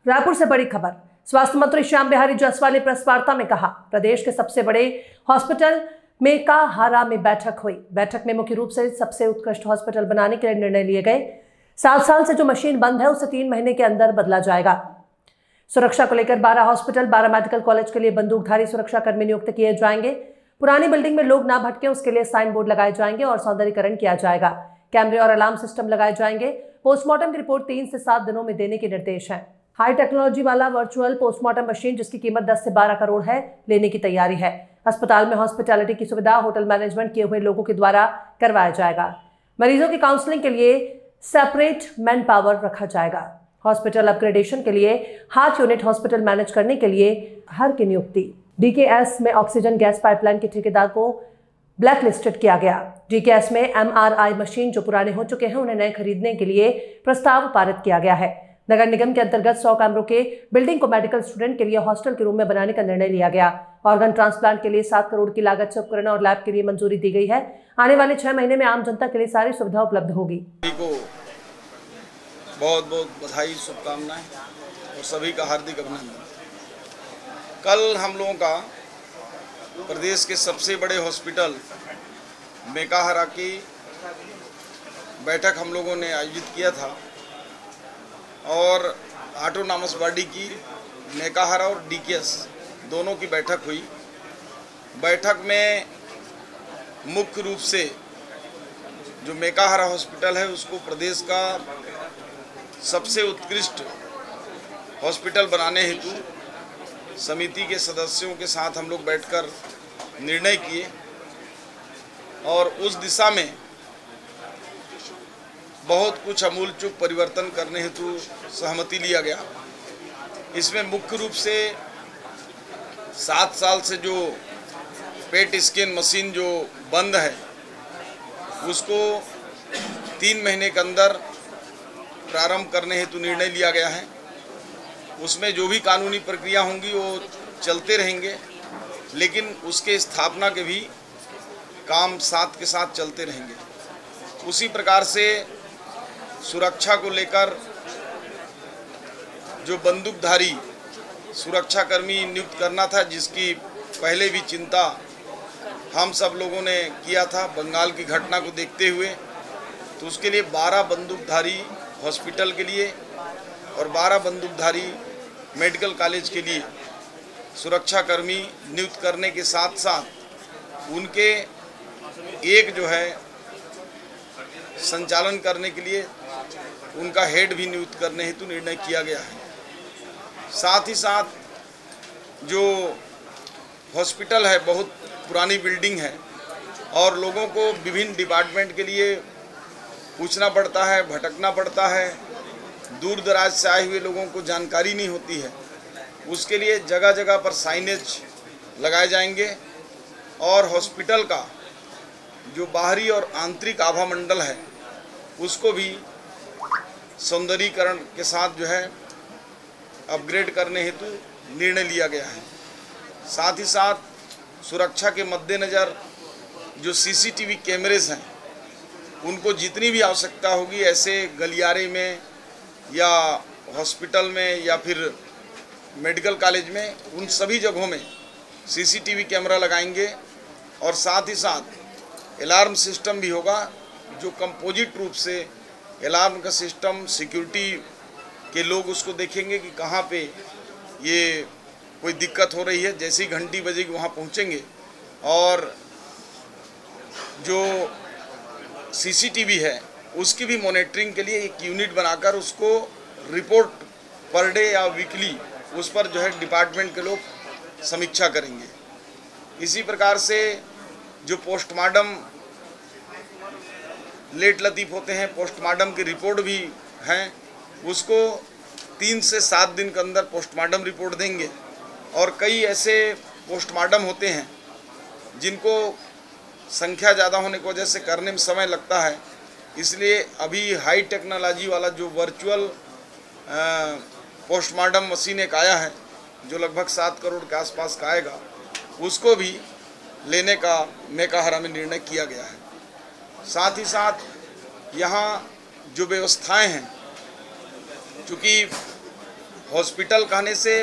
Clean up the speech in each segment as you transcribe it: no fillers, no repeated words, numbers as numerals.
रायपुर से बड़ी खबर। स्वास्थ्य मंत्री श्याम बिहारी जायसवाल ने प्रेस वार्ता में कहा, प्रदेश के सबसे बड़े हॉस्पिटल मेकाहारा में बैठक हुई। बैठक में मुख्य रूप से सबसे उत्कृष्ट हॉस्पिटल बनाने के लिए निर्णय लिए गए। 7 साल से जो मशीन बंद है उसे 3 महीने के अंदर बदला जाएगा। सुरक्षा को लेकर 12 हॉस्पिटल, 12 मेडिकल कॉलेज के लिए बंदूकधारी सुरक्षा कर्मी नियुक्त किए जाएंगे। पुरानी बिल्डिंग में लोग ना भटके उसके लिए साइन बोर्ड लगाए जाएंगे और सौंदर्यीकरण किया जाएगा। कैमरे और अलार्म सिस्टम लगाए जाएंगे। पोस्टमार्टम की रिपोर्ट 3 से 7 दिनों में देने के निर्देश हैं। हाई टेक्नोलॉजी वाला वर्चुअल पोस्टमार्टम मशीन, जिसकी कीमत 10 से 12 करोड़ है, लेने की तैयारी है। अस्पताल में हॉस्पिटैलिटी की सुविधा होटल मैनेजमेंट किए हुए लोगों के द्वारा करवाया जाएगा। मरीजों की काउंसलिंग के लिए सेपरेट मैन पावर रखा जाएगा। हॉस्पिटल अपग्रेडेशन के लिए हार्ट यूनिट हॉस्पिटल मैनेज करने के लिए हर की नियुक्ति। डीकेएस में ऑक्सीजन गैस पाइपलाइन के ठेकेदार को ब्लैक लिस्टेड किया गया। डीकेएस में एमआरआई मशीन जो पुराने हो चुके हैं उन्हें नए खरीदने के लिए प्रस्ताव पारित किया गया है। नगर निगम के अंतर्गत 100 कमरों के बिल्डिंग को मेडिकल स्टूडेंट के लिए हॉस्टल के रूम में बनाने का निर्णय लिया गया। ऑर्गन ट्रांसप्लांट के लिए 7 करोड़ की लागत से उपकरण और लैब के लिए मंजूरी दी गई है। आने वाले 6 महीने में आम जनता के लिए सारी सुविधा उपलब्ध होगी। बहुत बहुत बधाई, शुभकामनाएं और सभी का हार्दिक अभिनंदन। कल हम लोगों का प्रदेश के सबसे बड़े हॉस्पिटल मेकाहारा की बैठक हम लोगों ने आयोजित किया था और ऑटोनॉमस बॉडी की मेकाहारा और डीकेएस दोनों की बैठक हुई। बैठक में मुख्य रूप से जो मेकाहारा हॉस्पिटल है उसको प्रदेश का सबसे उत्कृष्ट हॉस्पिटल बनाने हेतु समिति के सदस्यों के साथ हम लोग बैठकर निर्णय किए और उस दिशा में बहुत कुछ अमूलचूल परिवर्तन करने हेतु सहमति लिया गया। इसमें मुख्य रूप से 7 साल से जो पेट स्कैन मशीन जो बंद है उसको 3 महीने के अंदर प्रारंभ करने हेतु निर्णय लिया गया है। उसमें जो भी कानूनी प्रक्रिया होंगी वो चलते रहेंगे, लेकिन उसके स्थापना के भी काम साथ के साथ चलते रहेंगे। उसी प्रकार से सुरक्षा को लेकर जो बंदूकधारी सुरक्षाकर्मी नियुक्त करना था, जिसकी पहले भी चिंता हम सब लोगों ने किया था बंगाल की घटना को देखते हुए, तो उसके लिए 12 बंदूकधारी हॉस्पिटल के लिए और 12 बंदूकधारी मेडिकल कॉलेज के लिए सुरक्षाकर्मी नियुक्त करने के साथ साथ उनके एक जो है संचालन करने के लिए उनका हेड भी नियुक्त करने हेतु निर्णय किया गया है। साथ ही साथ जो हॉस्पिटल है बहुत पुरानी बिल्डिंग है और लोगों को विभिन्न डिपार्टमेंट के लिए पूछना पड़ता है, भटकना पड़ता है, दूर दराज से आए हुए लोगों को जानकारी नहीं होती है। उसके लिए जगह जगह पर साइनेज लगाए जाएंगे और हॉस्पिटल का जो बाहरी और आंतरिक आभा मंडल है उसको भी सौंदर्यीकरण के साथ जो है अपग्रेड करने हेतु निर्णय लिया गया है। साथ ही साथ सुरक्षा के मद्देनज़र जो सीसीटीवी कैमरेज हैं उनको जितनी भी आवश्यकता होगी ऐसे गलियारे में या हॉस्पिटल में या फिर मेडिकल कॉलेज में उन सभी जगहों में सीसीटीवी कैमरा लगाएंगे और साथ ही साथ अलार्म सिस्टम भी होगा जो कंपोजिट रूप से अलार्म का सिस्टम सिक्योरिटी के लोग उसको देखेंगे कि कहाँ पे ये कोई दिक्कत हो रही है। जैसी घंटी बजेगी वहाँ पहुँचेंगे और जो सीसीटीवी है उसकी भी मॉनिटरिंग के लिए एक यूनिट बनाकर उसको रिपोर्ट पर डे या वीकली उस पर जो है डिपार्टमेंट के लोग समीक्षा करेंगे। इसी प्रकार से जो पोस्टमार्टम लेट लतीफ़ होते हैं, पोस्टमार्टम की रिपोर्ट भी हैं, उसको 3 से 7 दिन के अंदर पोस्टमार्टम रिपोर्ट देंगे। और कई ऐसे पोस्टमार्टम होते हैं जिनको संख्या ज़्यादा होने की वजह से करने में समय लगता है, इसलिए अभी हाई टेक्नोलॉजी वाला जो वर्चुअल पोस्टमार्टम मशीन एक आया है जो लगभग 7 करोड़ के आसपास का आएगा, उसको भी लेने का मेकाहारा में निर्णय किया गया है। साथ ही साथ यहाँ जो व्यवस्थाएं हैं, चूँकि हॉस्पिटल कहने से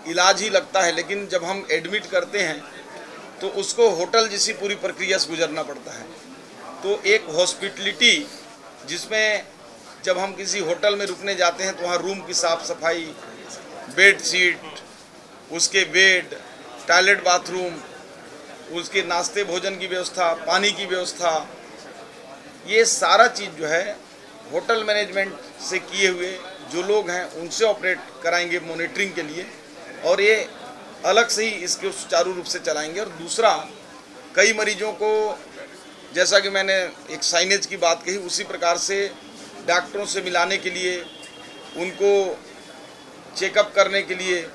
इलाज ही लगता है, लेकिन जब हम एडमिट करते हैं तो उसको होटल जैसी पूरी प्रक्रिया से गुजरना पड़ता है। तो एक हॉस्पिटलिटी जिसमें जब हम किसी होटल में रुकने जाते हैं तो वहाँ रूम की साफ़ सफाई, बेड शीट, उसके बेड, टॉयलेट बाथरूम, उसके नाश्ते भोजन की व्यवस्था, पानी की व्यवस्था, ये सारा चीज़ जो है होटल मैनेजमेंट से किए हुए जो लोग हैं उनसे ऑपरेट कराएंगे मॉनिटरिंग के लिए, और ये अलग से ही इसके सुचारू रूप से चलाएंगे। और दूसरा, कई मरीजों को, जैसा कि मैंने एक साइनेज की बात कही, उसी प्रकार से डॉक्टरों से मिलाने के लिए, उनको चेकअप करने के लिए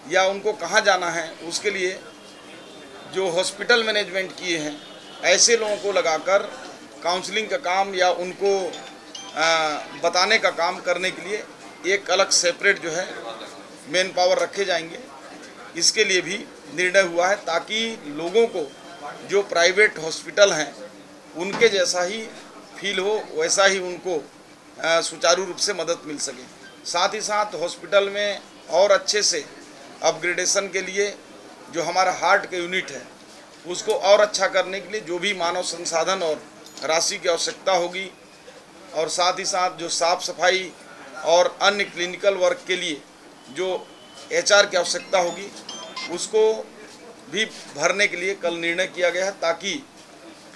या उनको कहाँ जाना है उसके लिए जो हॉस्पिटल मैनेजमेंट किए हैं, ऐसे लोगों को लगाकर काउंसलिंग का काम या उनको बताने का काम करने के लिए एक अलग सेपरेट जो है मैन पावर रखे जाएंगे। इसके लिए भी निर्णय हुआ है ताकि लोगों को जो प्राइवेट हॉस्पिटल हैं उनके जैसा ही फील हो, वैसा ही उनको सुचारू रूप से मदद मिल सके। साथ ही साथ हॉस्पिटल में और अच्छे से अपग्रेडेशन के लिए जो हमारा हार्ट का यूनिट है उसको और अच्छा करने के लिए जो भी मानव संसाधन और राशि की आवश्यकता होगी, और साथ ही साथ जो साफ़ सफाई और अन्य क्लिनिकल वर्क के लिए जो HR की आवश्यकता होगी उसको भी भरने के लिए कल निर्णय किया गया है, ताकि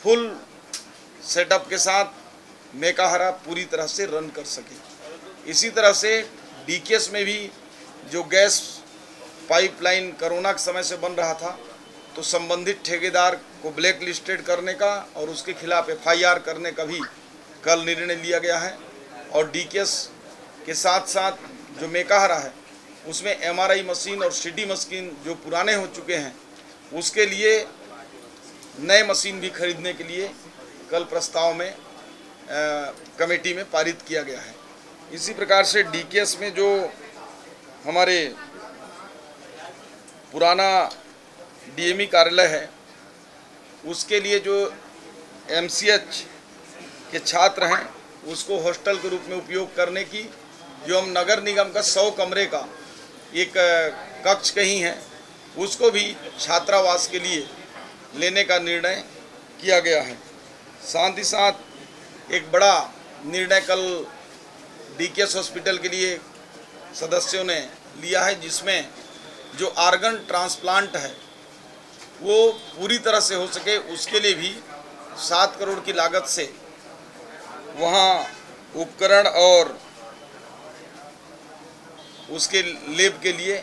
फुल सेटअप के साथ मेकाहारा पूरी तरह से रन कर सके। इसी तरह से DKS में भी जो गैस पाइपलाइन कोरोना के समय से बन रहा था, तो संबंधित ठेकेदार को ब्लैक लिस्टेड करने का और उसके खिलाफ FIR करने का भी कल निर्णय लिया गया है। और DKS के साथ साथ जो मेकाहारा है उसमें MRI मशीन और CT मशीन जो पुराने हो चुके हैं उसके लिए नए मशीन भी खरीदने के लिए कल प्रस्ताव में कमेटी में पारित किया गया है। इसी प्रकार से DKS में जो हमारे पुराना DME कार्यालय है उसके लिए जो MCH के छात्र हैं उसको हॉस्टल के रूप में उपयोग करने की, जो हम नगर निगम का 100 कमरे का एक कक्ष कहीं है उसको भी छात्रावास के लिए लेने का निर्णय किया गया है। साथ ही साथ एक बड़ा निर्णय कल DKS हॉस्पिटल के लिए सदस्यों ने लिया है, जिसमें जो आर्गन ट्रांसप्लांट है वो पूरी तरह से हो सके उसके लिए भी 7 करोड़ की लागत से वहाँ उपकरण और उसके लैब के लिए